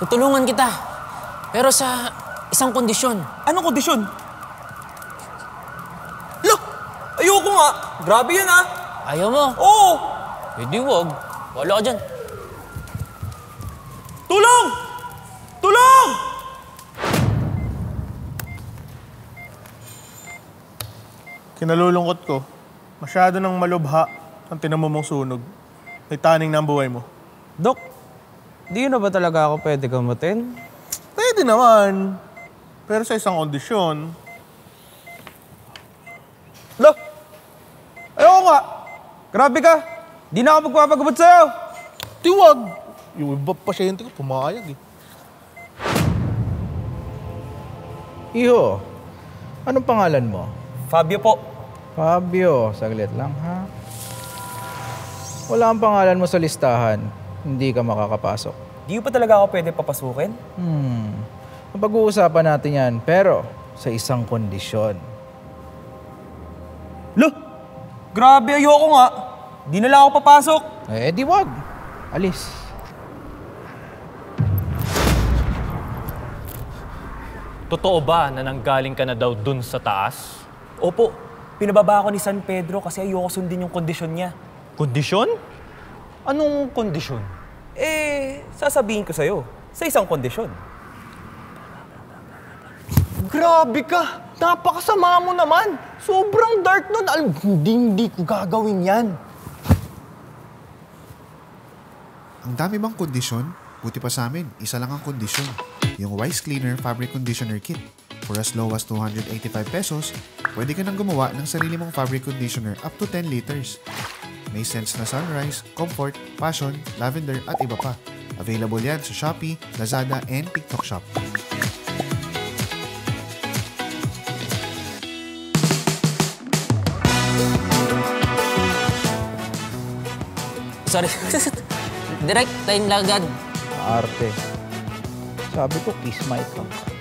Tutulungan kita. Pero sa isang kondisyon. Anong kondisyon? Look! Ayoko nga. Grabe yan, ha? Ayaw mo? Oo! Eh di wag. Wala ka dyan. Tulong! Tulong! Kinalulungkot ko. Masyado nang malubha ang tinamumong sunog. May taning na ang buhay mo. Dok, di na ba talaga ako pwede gamutin? Pwede naman. Pero sa isang kondisyon. Lo! Ayoko nga! Grabe ka! Di na ako magpapagamot sa'yo! Tiwag! Yung iba pasyente ko, pumayag eh. Iho, anong pangalan mo? Fabio po. Fabio, saglit lang ha. Wala ang pangalan mo sa listahan. Hindi ka makakapasok. Di pa talaga ako pwede papasukin? Pag-uusapan natin yan, pero sa isang kondisyon. Lo! Grabe, ayoko nga. Di na lang ako papasok. Eh, di wag. Alis. Totoo ba na nanggaling ka na daw dun sa taas? Opo, pinababa ako ni San Pedro kasi ayoko sundin yung kondisyon niya. Kondisyon? Anong kondisyon? Sasabihin ko sa'yo, sa isang kondisyon. Grabe ka! Napakasama mo naman! Sobrang dark nun! Hindi ko gagawin yan. Ang dami bang kondisyon? Buti pa sa amin, isa lang ang kondisyon. Yung Wise Cleaner Fabric Conditioner Kit. For as low as 285 pesos, pwede ka nang gumawa ng sarili mong fabric conditioner up to 10 liters. May scents na sunrise, comfort, passion, lavender at iba pa. Available yan sa Shopee, Lazada, and TikTok Shop. Sorry. Direct, time lagad. Arte. Sabi ko, kiss my tongue.